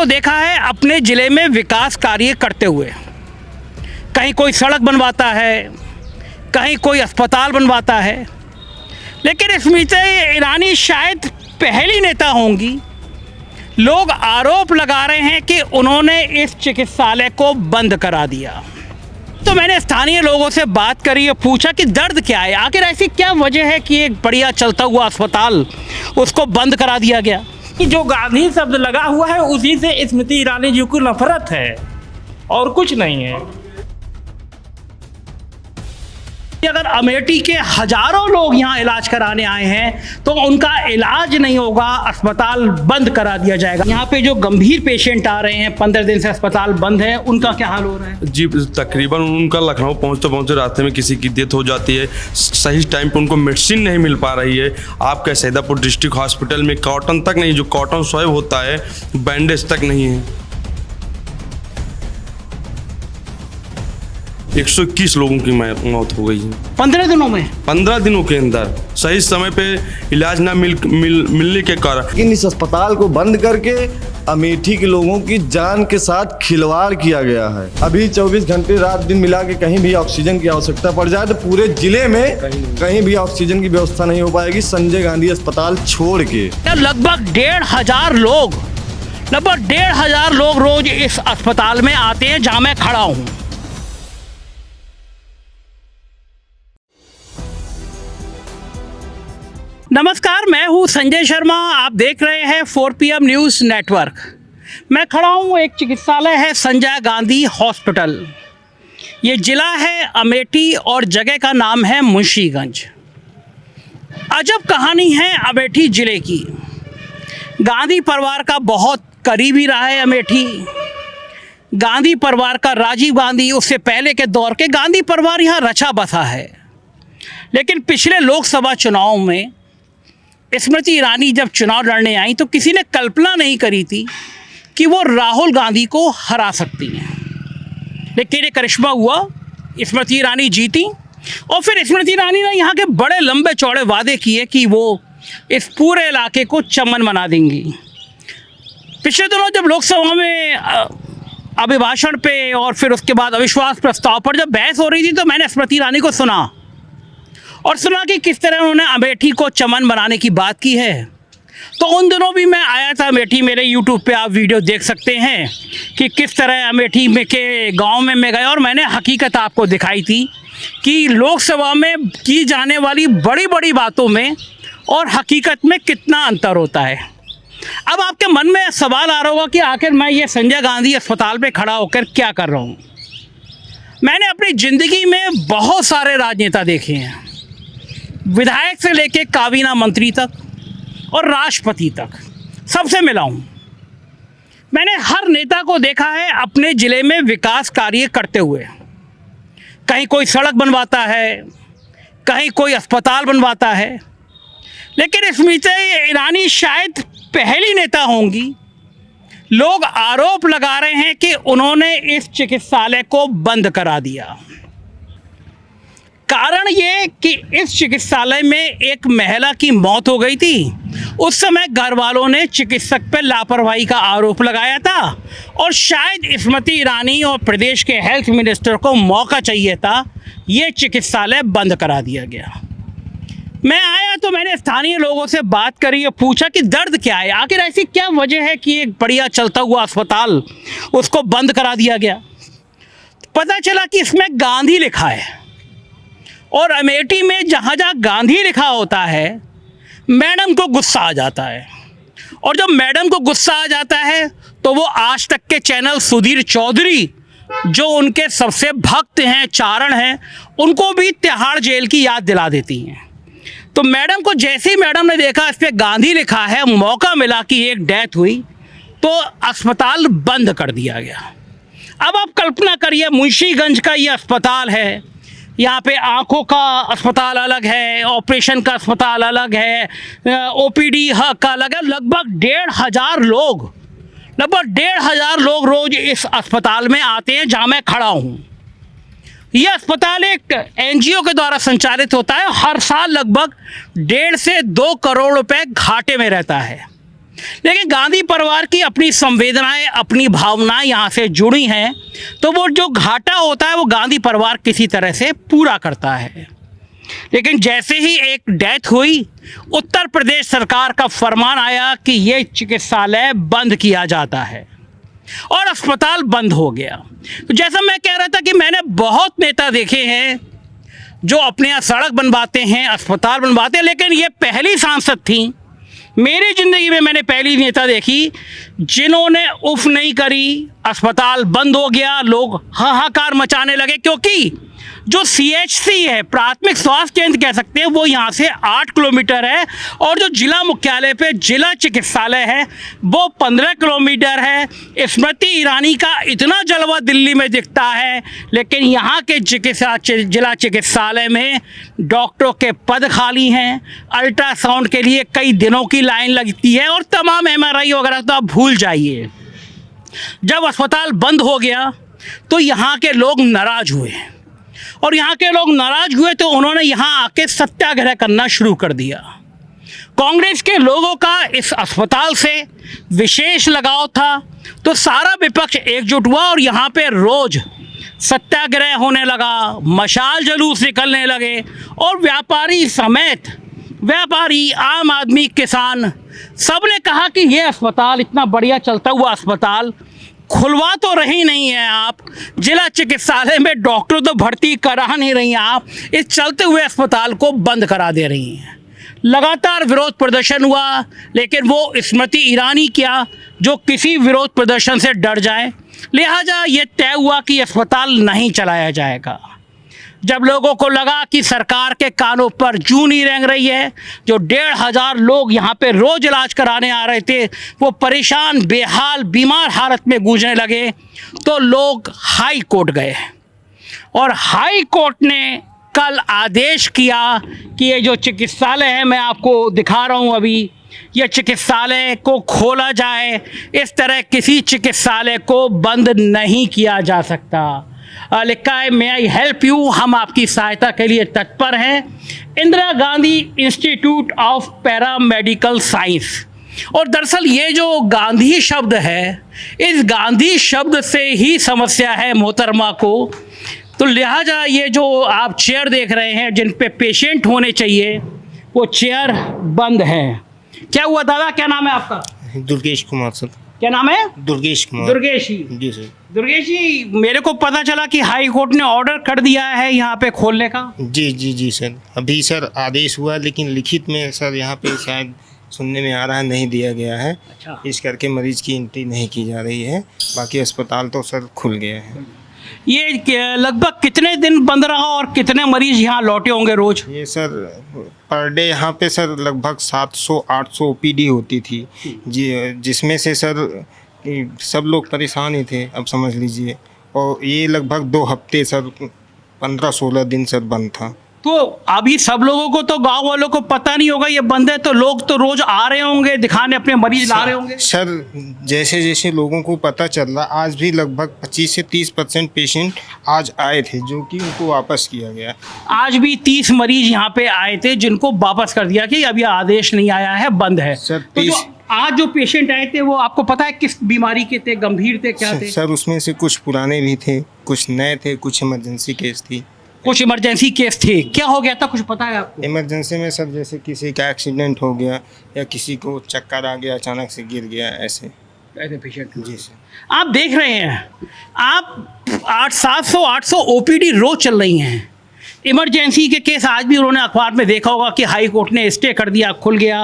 को देखा है अपने ज़िले में विकास कार्य करते हुए। कहीं कोई सड़क बनवाता है, कहीं कोई अस्पताल बनवाता है, लेकिन स्मृति ईरानी शायद पहली नेता होंगी। लोग आरोप लगा रहे हैं कि उन्होंने इस चिकित्सालय को बंद करा दिया। तो मैंने स्थानीय लोगों से बात करी और पूछा कि दर्द क्या है, आखिर ऐसी क्या वजह है कि एक बढ़िया चलता हुआ अस्पताल उसको बंद करा दिया गया। जो गांधी शब्द लगा हुआ है उसी से स्मृति ईरानी जी को नफरत है और कुछ नहीं है। अगर अमेठी के हजारों लोग यहाँ इलाज कराने आए हैं तो उनका इलाज नहीं होगा, अस्पताल बंद करा दिया जाएगा। यहाँ पे जो गंभीर पेशेंट आ रहे हैं, 15 दिन से अस्पताल बंद है, उनका क्या हाल हो रहा है? जी, तकरीबन उनका लखनऊ पहुँचते पहुँचते रास्ते में किसी की डेथ हो जाती है। सही टाइम पे उनको मेडिसिन नहीं मिल पा रही है। आपके सैदापुर डिस्ट्रिक्ट हॉस्पिटल में कॉटन तक नहीं, जो कॉटन स्वैब होता है, बैंडेज तक नहीं है। 121 लोगों की मौत हो गई है 15 दिनों में। 15 दिनों के अंदर सही समय पे इलाज ना मिलने के कारण। लेकिन इस अस्पताल को बंद करके अमेठी के लोगों की जान के साथ खिलवाड़ किया गया है। अभी 24 घंटे रात दिन मिला के कहीं भी ऑक्सीजन की आवश्यकता पड़ जाए तो पूरे जिले में कहीं भी ऑक्सीजन की व्यवस्था नहीं हो पाएगी, संजय गांधी अस्पताल छोड़ के। लगभग 1,500 लोग रोज इस अस्पताल में आते हैं जहां मैं खड़ा हूं। नमस्कार, मैं हूं संजय शर्मा, आप देख रहे हैं 4 PM न्यूज़ नेटवर्क। मैं खड़ा हूं, एक चिकित्सालय है संजय गांधी हॉस्पिटल। ये ज़िला है अमेठी और जगह का नाम है मुंशीगंज। अजब कहानी है अमेठी ज़िले की। गांधी परिवार का बहुत करीबी रहा है अमेठी। गांधी परिवार का, राजीव गांधी, उससे पहले के दौर के गांधी परिवार यहाँ रचा बसा है। लेकिन पिछले लोकसभा चुनाव में स्मृति ईरानी जब चुनाव लड़ने आई तो किसी ने कल्पना नहीं करी थी कि वो राहुल गांधी को हरा सकती हैं। लेकिन ये करिश्मा हुआ, स्मृति ईरानी जीती और फिर स्मृति ईरानी ने यहाँ के बड़े लंबे चौड़े वादे किए कि वो इस पूरे इलाके को चमन बना देंगी। पिछले दिनों जब लोकसभा में अभिभाषण पे और फिर उसके बाद अविश्वास प्रस्ताव पर जब बहस हो रही थी तो मैंने स्मृति ईरानी को सुना कि किस तरह उन्होंने अमेठी को चमन बनाने की बात की है। तो उन दिनों भी मैं आया था अमेठी, मेरे YouTube पे आप वीडियो देख सकते हैं कि किस तरह अमेठी में के गांव में मैं गया और मैंने हकीकत आपको दिखाई थी कि लोकसभा में की जाने वाली बड़ी बड़ी बातों में और हकीकत में कितना अंतर होता है। अब आपके मन में सवाल आ रहा होगा कि आखिर मैं ये संजय गांधी अस्पताल पे खड़ा होकर क्या कर रहा हूँ। मैंने अपनी ज़िंदगी में बहुत सारे राजनेता देखे हैं, विधायक से लेके काबीना मंत्री तक और राष्ट्रपति तक, सबसे मिला हूँ। मैंने हर नेता को देखा है अपने ज़िले में विकास कार्य करते हुए। कहीं कोई सड़क बनवाता है, कहीं कोई अस्पताल बनवाता है, लेकिन स्मृति ईरानी शायद पहली नेता होंगी। लोग आरोप लगा रहे हैं कि उन्होंने इस चिकित्सालय को बंद करा दिया। कारण ये कि इस चिकित्सालय में एक महिला की मौत हो गई थी। उस समय घर वालों ने चिकित्सक पर लापरवाही का आरोप लगाया था और शायद स्मृति ईरानी और प्रदेश के हेल्थ मिनिस्टर को मौका चाहिए था, ये चिकित्सालय बंद करा दिया गया। मैं आया तो मैंने स्थानीय लोगों से बात करी और पूछा कि दर्द क्या है, आखिर ऐसी क्या वजह है कि एक बढ़िया चलता हुआ अस्पताल उसको बंद करा दिया गया। पता चला कि इसमें गांधी लिखा है और अमेठी में जहाँ जहाँ गांधी लिखा होता है मैडम को गुस्सा आ जाता है, और जब मैडम को गुस्सा आ जाता है तो वो आज तक के चैनल सुधीर चौधरी, जो उनके सबसे भक्त हैं, चारण हैं, उनको भी तिहाड़ जेल की याद दिला देती हैं। तो मैडम को जैसे ही मैडम ने देखा इस पर गांधी लिखा है, मौका मिला कि एक डेथ हुई, तो अस्पताल बंद कर दिया गया। अब आप कल्पना करिए, मुंशीगंज का ये अस्पताल है, यहाँ पे आँखों का अस्पताल अलग है, ऑपरेशन का अस्पताल अलग है, OPD का अलग है। लगभग 1,500 लोग रोज इस अस्पताल में आते हैं जहाँ मैं खड़ा हूँ। ये अस्पताल एक NGO के द्वारा संचालित होता है। हर साल लगभग 1.5 से 2 करोड़ रुपए घाटे में रहता है। लेकिन गांधी परिवार की अपनी संवेदनाएं, अपनी भावनाएं यहाँ से जुड़ी हैं, तो वो जो घाटा होता है वो गांधी परिवार किसी तरह से पूरा करता है। लेकिन जैसे ही एक डेथ हुई, उत्तर प्रदेश सरकार का फरमान आया कि ये चिकित्सालय बंद किया जाता है और अस्पताल बंद हो गया। तो जैसा मैं कह रहा था कि मैंने बहुत नेता देखे हैं जो अपने यहाँ सड़क बनवाते हैं, अस्पताल बनवाते हैं, लेकिन ये पहली सांसद थी मेरी ज़िंदगी में, मैंने पहली नेता देखी जिन्होंने उफ नहीं करी। अस्पताल बंद हो गया, लोग हाहाकार मचाने लगे, क्योंकि जो CHC है, प्राथमिक स्वास्थ्य केंद्र कह सकते हैं, वो यहाँ से 8 किलोमीटर है और जो जिला मुख्यालय पे जिला चिकित्सालय है वो 15 किलोमीटर है। स्मृति ईरानी का इतना जलवा दिल्ली में दिखता है, लेकिन यहाँ के जिला चिकित्सालय में डॉक्टरों के पद खाली हैं। अल्ट्रासाउंड के लिए कई दिनों की लाइन लगती है और तमाम MRI वगैरह तो आप भूल जाइए। जब अस्पताल बंद हो गया तो यहाँ के लोग नाराज हुए और यहाँ के लोग नाराज हुए तो उन्होंने यहाँ आके सत्याग्रह करना शुरू कर दिया। कांग्रेस के लोगों का इस अस्पताल से विशेष लगाव था, तो सारा विपक्ष एकजुट हुआ और यहाँ पे रोज सत्याग्रह होने लगा, मशाल जुलूस निकलने लगे और व्यापारी समेत, व्यापारी, आम आदमी, किसान, सब ने कहा कि ये अस्पताल, इतना बढ़िया चलता हुआ अस्पताल खुलवा तो रही नहीं है आप, जिला चिकित्सालय में डॉक्टर तो भर्ती करा नहीं रही हैं आप, इस चलते हुए अस्पताल को बंद करा दे रही हैं। लगातार विरोध प्रदर्शन हुआ, लेकिन वो स्मृति ईरानी क्या जो किसी विरोध प्रदर्शन से डर जाए, लिहाजा ये तय हुआ कि अस्पताल नहीं चलाया जाएगा। जब लोगों को लगा कि सरकार के कानों पर जूं नहीं रेंग रही है, जो 1,500 लोग यहाँ पे रोज इलाज कराने आ रहे थे वो परेशान, बेहाल, बीमार हालत में गूंजने लगे, तो लोग हाई कोर्ट गए और हाई कोर्ट ने कल आदेश किया कि ये जो चिकित्सालय है, मैं आपको दिखा रहा हूँ अभी, ये चिकित्सालय को खोला जाए। इस तरह किसी चिकित्सालय को बंद नहीं किया जा सकता। लिखा है मे आई हेल्प यू, हम आपकी सहायता के लिए तत्पर हैं। Indira Gandhi institute of paramedical science. और दरअसल ये जो गांधी शब्द है, इस गांधी शब्द से ही समस्या है मोहतरमा को। तो लिहाजा ये जो आप चेयर देख रहे हैं जिन पे पेशेंट होने चाहिए, वो चेयर बंद है। क्या हुआ दादा, क्या नाम है आपका? दुर्गेश कुमार सर। क्या नाम है? दुर्गेश कुमार। दुर्गेश जी सर। दुर्गेश जी, मेरे को पता चला कि हाई कोर्ट ने ऑर्डर कर दिया है यहाँ पे खोलने का। जी सर, अभी सर आदेश हुआ, लेकिन लिखित में सर यहाँ पे शायद सुनने में आ रहा है नहीं दिया गया है। अच्छा। इस करके मरीज की एंट्री नहीं की जा रही है। बाकी अस्पताल तो सर खुल गया है। ये लगभग कितने दिन बंद रहा और कितने मरीज यहाँ लौटे होंगे रोज? ये सर पर डे यहाँ पे सर लगभग 700-800 OPD होती थी जी, जिसमें से सर सब लोग परेशान ही थे, अब समझ लीजिए। और ये लगभग 2 हफ्ते सर 15-16 दिन सर बंद था। तो अभी सब लोगों को, तो गांव वालों को पता नहीं होगा ये बंद है, तो लोग तो रोज आ रहे होंगे दिखाने, अपने मरीज ला रहे होंगे। सर जैसे जैसे लोगों को पता चल रहा, आज भी लगभग 25 से 30% पेशेंट आज आए थे, जो कि उनको वापस किया गया। आज भी 30 मरीज यहाँ पे आए थे जिनको वापस कर दिया कि अभी आदेश नहीं आया है, बंद है। सर तो जो आज जो पेशेंट आए थे वो आपको पता है किस बीमारी के थे, गंभीर थे, क्या थे? सर उसमें से कुछ पुराने भी थे, कुछ नए थे, कुछ इमरजेंसी केस थी। कुछ इमरजेंसी केस थे। क्या हो गया था, कुछ पता है आपको? इमरजेंसी में सर जैसे किसी का एक्सीडेंट हो गया या किसी को चक्कर आ गया, अचानक से गिर गया, ऐसे पेशेंट। जी सर। आप देख रहे हैं, आप 700-800 OPD रोज चल रही हैं। इमरजेंसी के केस आज भी उन्होंने अखबार में देखा होगा कि हाई कोर्ट ने स्टे कर दिया, खुल गया।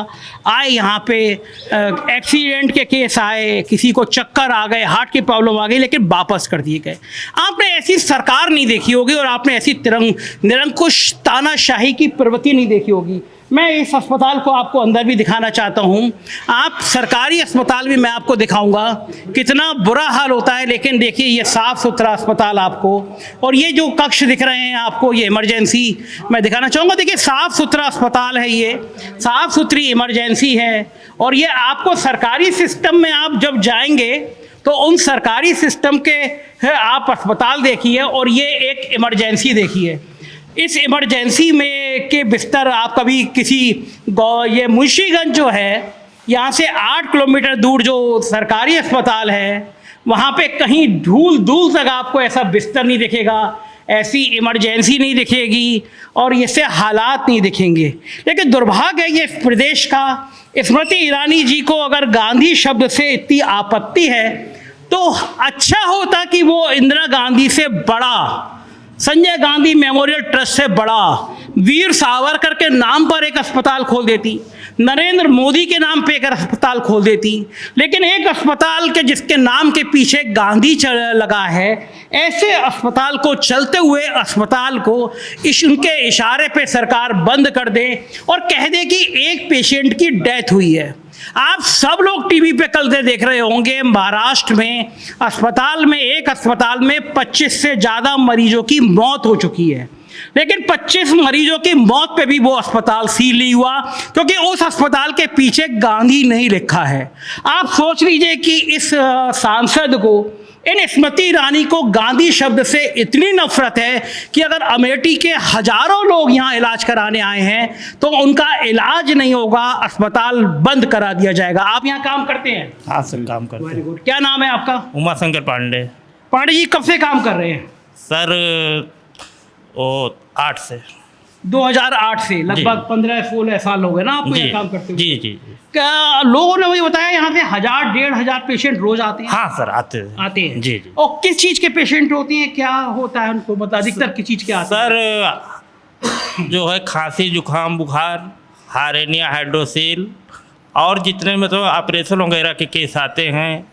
आए यहाँ पे एक्सीडेंट के केस आए, किसी को चक्कर आ गए, हार्ट की प्रॉब्लम आ गई, लेकिन वापस कर दिए गए। आपने ऐसी सरकार नहीं देखी होगी और आपने ऐसी निरंकुश तानाशाही की प्रवृत्ति नहीं देखी होगी। मैं इस अस्पताल को आपको अंदर भी दिखाना चाहता हूँ। आप सरकारी अस्पताल भी मैं आपको दिखाऊंगा कितना बुरा हाल होता है, लेकिन देखिए ये साफ़ सुथरा अस्पताल आपको, और ये जो कक्ष दिख रहे हैं आपको, ये इमरजेंसी मैं दिखाना चाहूँगा। देखिए साफ़ सुथरा अस्पताल है, ये साफ़ सुथरी इमरजेंसी है, और ये आपको सरकारी सिस्टम में आप जब जाएंगे तो उन सरकारी सिस्टम के आप अस्पताल देखिए और ये एक इमरजेंसी देखिए। इस इमरजेंसी में के बिस्तर आप कभी किसी ये मुंशीगंज जो है, यहाँ से 8 किलोमीटर दूर जो सरकारी अस्पताल है वहाँ पे कहीं धूल धूल तक आपको ऐसा बिस्तर नहीं दिखेगा, ऐसी इमरजेंसी नहीं दिखेगी और ऐसे हालात नहीं दिखेंगे। लेकिन दुर्भाग्य है ये प्रदेश का, स्मृति ईरानी जी को अगर गांधी शब्द से इतनी आपत्ति है तो अच्छा होता कि वो इंदिरा गांधी से बड़ा, संजय गांधी मेमोरियल ट्रस्ट से बड़ा, वीर सावरकर के नाम पर एक अस्पताल खोल देती, नरेंद्र मोदी के नाम पे एक अस्पताल खोल देती। लेकिन एक अस्पताल के जिसके नाम के पीछे गांधी लगा है, ऐसे अस्पताल को, चलते हुए अस्पताल को उनके इशारे पे सरकार बंद कर दे और कह दे कि एक पेशेंट की डेथ हुई है। आप सब लोग टीवी पे कल से देख रहे होंगे, महाराष्ट्र में अस्पताल में, एक अस्पताल में 25 से ज़्यादा मरीजों की मौत हो चुकी है। लेकिन 25 मरीजों की मौत पे भी वो अस्पताल सील नहीं हुआ क्योंकि उस अस्पताल के पीछे गांधी नहीं लिखा है। आप सोच लीजिए कि इस सांसद को, इन स्मृति ईरानी को गांधी शब्द से इतनी नफरत है कि अगर अमेठी के हजारों लोग यहाँ इलाज कराने आए हैं तो उनका इलाज नहीं होगा, अस्पताल बंद करा दिया जाएगा। आप यहाँ काम करते हैं? हाँ सर, काम करते वेरी हैं। गुड। क्या नाम है आपका? उमाशंकर पांडे। पांडे जी कब से काम कर रहे हैं? सर वो 8 से 2008 से, लगभग 15-16 साल हो गए ना आपको जी ये काम करते हुए? जी जी। क्या लोगों ने मुझे बताया यहाँ से 1000-1500 पेशेंट रोज आते हैं? हाँ सर, आते हैं। आते हैं जी जी। और किस चीज के पेशेंट होते हैं, क्या होता है उनको, मतलब अधिकतर किस चीज के आते हैं? सर जो है खांसी, जुकाम, बुखार, हारेनिया, हाइड्रोसील और जितने मतलब ऑपरेशन वगैरह के केस आते हैं,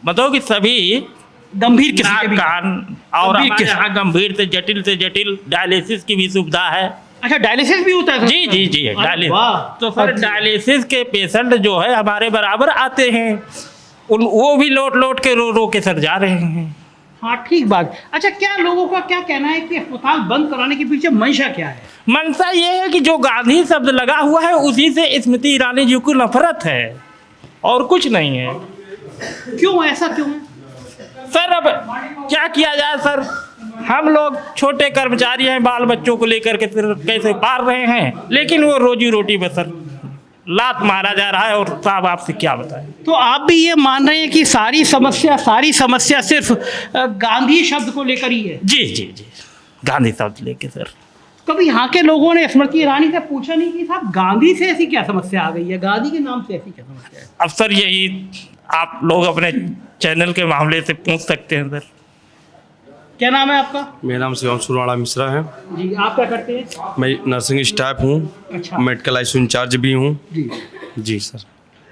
मतलब कि सभी गंभीर किस्म के नाक, भी? कान और गंभीर हमारे किस्म। यहाँ गंभीर से जटिल डायलिसिस की भी सुविधा है। अच्छा, डायलिसिस भी होता है सर? जी जी जी, अरे डायलिसिस। वाह। तो सर डायलिसिस के पेशेंट जो है हमारे बराबर आते हैं, वो भी लौट लौट के रो के सर जा रहे हैं। हाँ ठीक बात। अच्छा, क्या लोगों का क्या कहना है कि अस्पताल बंद कराने के पीछे मंशा क्या है? मंशा ये है कि जो गांधी शब्द लगा हुआ है उसी से स्मृति ईरानी जी को नफरत है और कुछ नहीं है। क्यों, ऐसा क्यों है सर? अब क्या किया जाए सर, हम लोग छोटे कर्मचारी हैं, बाल बच्चों को लेकर के फिर कैसे पार रहे हैं, लेकिन वो रोजी रोटी पर सर लात मारा जा रहा है। और साहब आपसे क्या बताएं। तो आप भी ये मान रहे हैं कि सारी समस्या सिर्फ गांधी शब्द को लेकर ही है? जी जी जी, गांधी शब्द लेके सर। कभी यहाँ के लोगों ने स्मृति ईरानी से पूछा नहीं कि साहब गांधी से ऐसी क्या समस्या आ गई है, गांधी के नाम से ऐसी क्या समस्या है? अब सर यही आप लोग अपने चैनल के मामले से पूछ सकते हैं सर। क्या नाम है आपका? मेरा नाम शिवांशु राणा मिश्रा है। जी, आप क्या करते हैं? मैं नर्सिंग स्टाफ हूँ, अच्छा। मेडिकल आईसीयू इंचार्ज भी हूँ। जी। जी सर।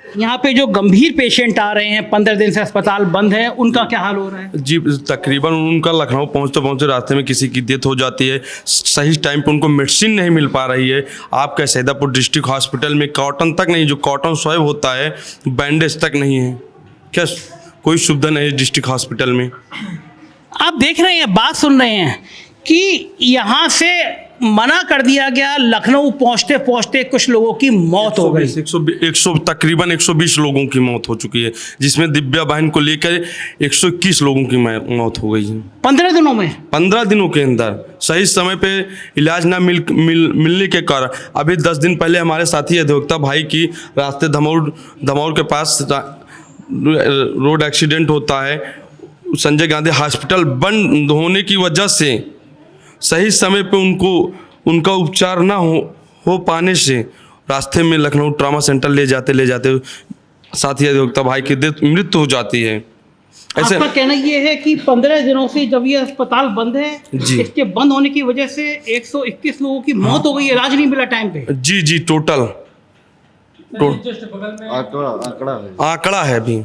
यहाँ पे जो गंभीर पेशेंट आ रहे हैं, 15 दिन से अस्पताल बंद है, उनका क्या हाल हो रहा है? जी, तकरीबन उनका लखनऊ पहुँचते रास्ते में किसी की डेथ हो जाती है, सही टाइम पे उनको मेडिसिन नहीं मिल पा रही है। आपका सैदापुर डिस्ट्रिक्ट हॉस्पिटल में कॉटन तक नहीं, जो कॉटन स्वैब होता है, बैंडेज तक नहीं है। क्या कोई सुविधा नहीं है डिस्ट्रिक्ट हॉस्पिटल में? आप देख रहे हैं, बात सुन रहे हैं कि यहाँ से मना कर दिया गया, लखनऊ पहुँचते पहुँचते कुछ लोगों की मौत हो गई। तकरीबन 120 लोगों की मौत हो चुकी है, जिसमें दिव्या बहन को लेकर 121 लोगों की मौत हो गई है 15 दिनों में। 15 दिनों के अंदर सही समय पे इलाज ना मिलने के कारण अभी 10 दिन पहले हमारे साथी अधिवक्ता भाई की रास्ते धमौर के पास रोड एक्सीडेंट होता है। संजय गांधी हॉस्पिटल बंद होने की वजह से सही समय पे उनका उपचार ना हो पाने से रास्ते में लखनऊ ट्रामा सेंटर ले जाते साथी अधिवक्ता भाई की मृत्यु हो जाती है। ऐसे आपका कहना ये है कि 15 दिनों से जब ये अस्पताल बंद है, जी। इसके बंद होने की वजह से 121 लोगों की मौत हो गई, इलाज नहीं मिला टाइम पे। जी जी, टोटल आंकड़ा है अभी।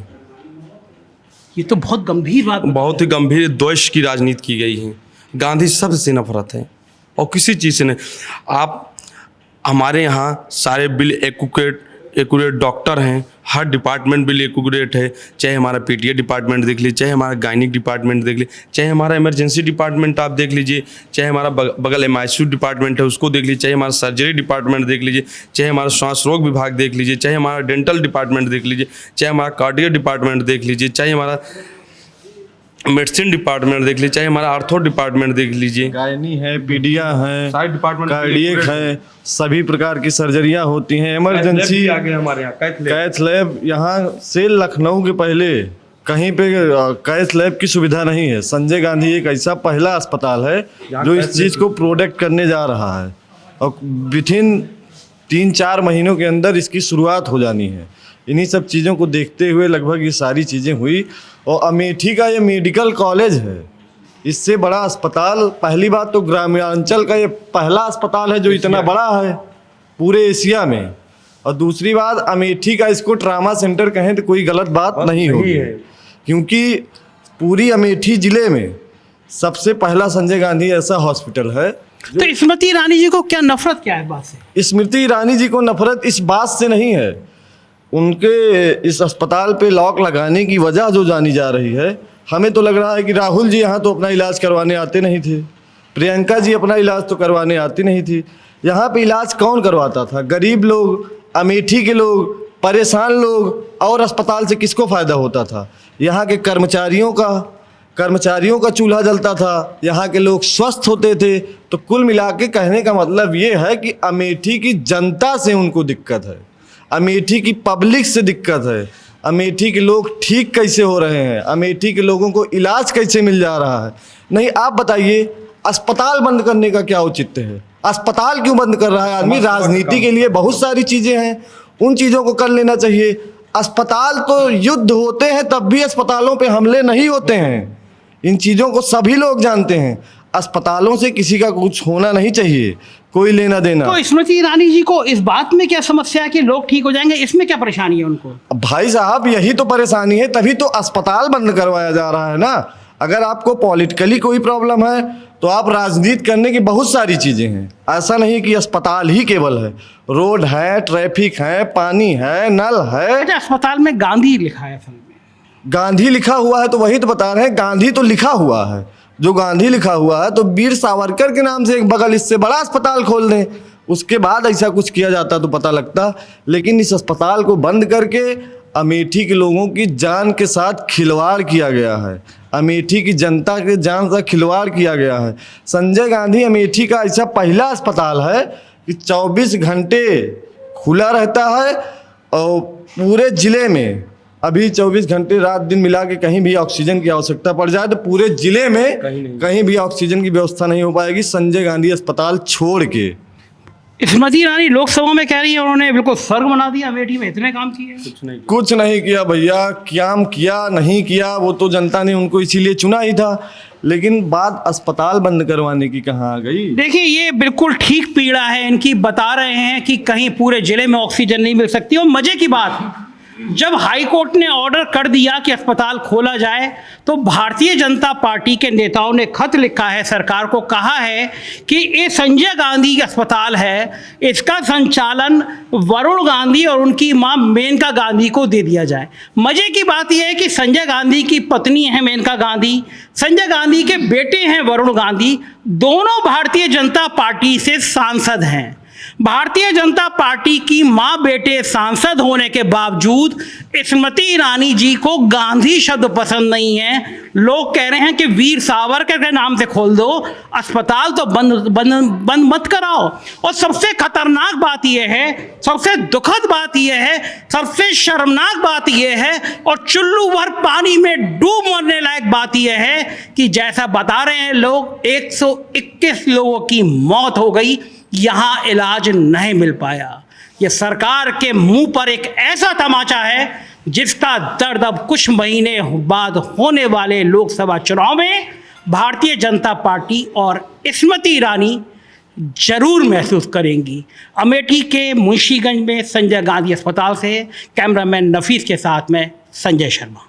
ये तो बहुत गंभीर बात। बहुत ही गंभीर द्वेष की राजनीति की गई है। गांधी शब्द से नफरत है और किसी चीज़ से नहीं। आप हमारे यहाँ सारे बिल एक्यूरेट डॉक्टर हैं, हर डिपार्टमेंट बिल एक्यूरेट है, चाहे हमारा पीटीए डिपार्टमेंट देख लीजिए, चाहे हमारा गायनिक डिपार्टमेंट देख लीजिए, चाहे हमारा इमरजेंसी डिपार्टमेंट आप देख लीजिए, चाहे हमारा बगल एमआईसीयू डिपार्टमेंट है उसको देख लीजिए, चाहे हमारा सर्जरी डिपार्टमेंट देख लीजिए, चाहे हमारा श्वास रोग विभाग देख लीजिए, चाहे हमारा डेंटल डिपार्टमेंट देख लीजिए, चाहे हमारा कार्डियो डिपार्टमेंट देख लीजिए, चाहे हमारा मेडिसिन डिपार्टमेंट देख लीजिए, चाहे हमारा आर्थो डिपार्टमेंट देख लीजिए, गायनी है, पीडिया है, सारे डिपार्टमेंट कार्डियक है, सभी प्रकार की सर्जरियां होती हैं। इमरजेंसी आ गए हमारे यहाँ कैथ लैब, यहाँ से लखनऊ के पहले कहीं पे कैथ लैब की सुविधा नहीं है। संजय गांधी एक ऐसा पहला अस्पताल है जो इस चीज़ को प्रोडक्ट करने जा रहा है और विथिन 3-4 महीनों के अंदर इसकी शुरुआत हो जानी है। इन्हीं सब चीज़ों को देखते हुए लगभग ये सारी चीज़ें हुई। और अमेठी का ये मेडिकल कॉलेज है, इससे बड़ा अस्पताल, पहली बात तो ग्रामीणांचल का ये पहला अस्पताल है जो इतना बड़ा है पूरे एशिया में। और दूसरी बात, अमेठी का इसको ट्रामा सेंटर कहें तो कोई गलत बात नहीं होगी, क्योंकि पूरी अमेठी ज़िले में सबसे पहला संजय गांधी ऐसा हॉस्पिटल है। तो स्मृति ईरानी जी को क्या नफरत क्या है इस बात से? स्मृति ईरानी जी को नफरत इस बात से नहीं है, उनके इस अस्पताल पे लॉक लगाने की वजह जो जानी जा रही है, हमें तो लग रहा है कि राहुल जी यहाँ तो अपना इलाज करवाने आते नहीं थे, प्रियंका जी अपना इलाज तो करवाने आती नहीं थी। यहाँ पे इलाज कौन करवाता था? गरीब लोग, अमेठी के लोग, परेशान लोग। और अस्पताल से किसको फ़ायदा होता था? यहाँ के कर्मचारियों का चूल्हा जलता था, यहाँ के लोग स्वस्थ होते थे। तो कुल मिला के कहने का मतलब ये है कि अमेठी की जनता से उनको दिक्कत है, अमेठी की पब्लिक से दिक्कत है, अमेठी के लोग ठीक कैसे हो रहे हैं, अमेठी के लोगों को इलाज कैसे मिल जा रहा है। नहीं, आप बताइए, अस्पताल बंद करने का क्या औचित्य है? अस्पताल क्यों बंद कर रहा है आदमी? राजनीति के लिए बहुत सारी चीज़ें हैं, उन चीज़ों को कर लेना चाहिए। अस्पताल तो युद्ध होते हैं तब भी अस्पतालों पे हमले नहीं होते हैं, इन चीज़ों को सभी लोग जानते हैं। अस्पतालों से किसी का कुछ होना नहीं चाहिए, कोई लेना देना। तो स्मृति ईरानी जी को इस बात में क्या समस्या है कि लोग ठीक हो जाएंगे? इसमें क्या परेशानी है उनको? भाई साहब, यही तो परेशानी है, तभी तो अस्पताल बंद करवाया जा रहा है ना। अगर आपको पॉलिटिकली कोई प्रॉब्लम है तो आप राजनीति करने की बहुत सारी चीज़ें हैं, ऐसा नहीं कि अस्पताल ही केवल है। रोड है, ट्रैफिक है, पानी है, नल है। अच्छा, अस्पताल में गांधी लिखा है असल में? गांधी लिखा हुआ है तो वही तो बता रहे हैं, गांधी तो लिखा हुआ है। जो गांधी लिखा हुआ है तो वीर सावरकर के नाम से एक बगल इससे बड़ा अस्पताल खोल दें, उसके बाद ऐसा कुछ किया जाता तो पता लगता। लेकिन इस अस्पताल को बंद करके अमेठी के लोगों की जान के साथ खिलवाड़ किया गया है, अमेठी की जनता के जान से खिलवाड़ किया गया है। संजय गांधी अमेठी का ऐसा पहला अस्पताल है कि 24 घंटे खुला रहता है और पूरे ज़िले में अभी 24 घंटे रात दिन मिला के कहीं भी ऑक्सीजन की आवश्यकता पड़ जाए तो पूरे ज़िले में कहीं भी ऑक्सीजन की व्यवस्था नहीं हो पाएगी संजय गांधी अस्पताल छोड़ के। स्मृति ईरानी लोकसभा में कह रही है उन्होंने बिल्कुल स्वर्ग बना दिया अमेठी में, इतने काम किए? कुछ नहीं किया भैया, क्या किया नहीं किया वो तो जनता ने उनको इसीलिए चुना ही था। लेकिन बात अस्पताल बंद करवाने की कहाँ आ गई? देखिए, ये बिल्कुल ठीक पीड़ा है इनकी। बता रहे हैं कि कहीं पूरे जिले में ऑक्सीजन नहीं मिल सकती। और मजे की बात, जब हाई कोर्ट ने ऑर्डर कर दिया कि अस्पताल खोला जाए तो भारतीय जनता पार्टी के नेताओं ने खत लिखा है सरकार को, कहा है कि ये संजय गांधी अस्पताल है, इसका संचालन वरुण गांधी और उनकी मां मेनका गांधी को दे दिया जाए। मजे की बात यह है कि संजय गांधी की पत्नी है मेनका गांधी, संजय गांधी के बेटे हैं वरुण गांधी, दोनों भारतीय जनता पार्टी से सांसद हैं। भारतीय जनता पार्टी की मां बेटे सांसद होने के बावजूद स्मृति ईरानी जी को गांधी शब्द पसंद नहीं है। लोग कह रहे हैं कि वीर सावरकर के नाम से खोल दो, अस्पताल तो बंद मत कराओ। और सबसे खतरनाक बात यह है, सबसे दुखद बात यह है, सबसे शर्मनाक बात यह है और चुल्लू भर पानी में डूब मरने लायक बात यह है कि जैसा बता रहे हैं लोग, 121 लोगों की मौत हो गई, यहाँ इलाज नहीं मिल पाया। यह सरकार के मुंह पर एक ऐसा तमाचा है जिसका दर्द अब कुछ महीने बाद होने वाले लोकसभा चुनाव में भारतीय जनता पार्टी और स्मृति ईरानी जरूर महसूस करेंगी। अमेठी के मुंशीगंज में संजय गांधी अस्पताल से कैमरामैन नफीस के साथ में संजय शर्मा।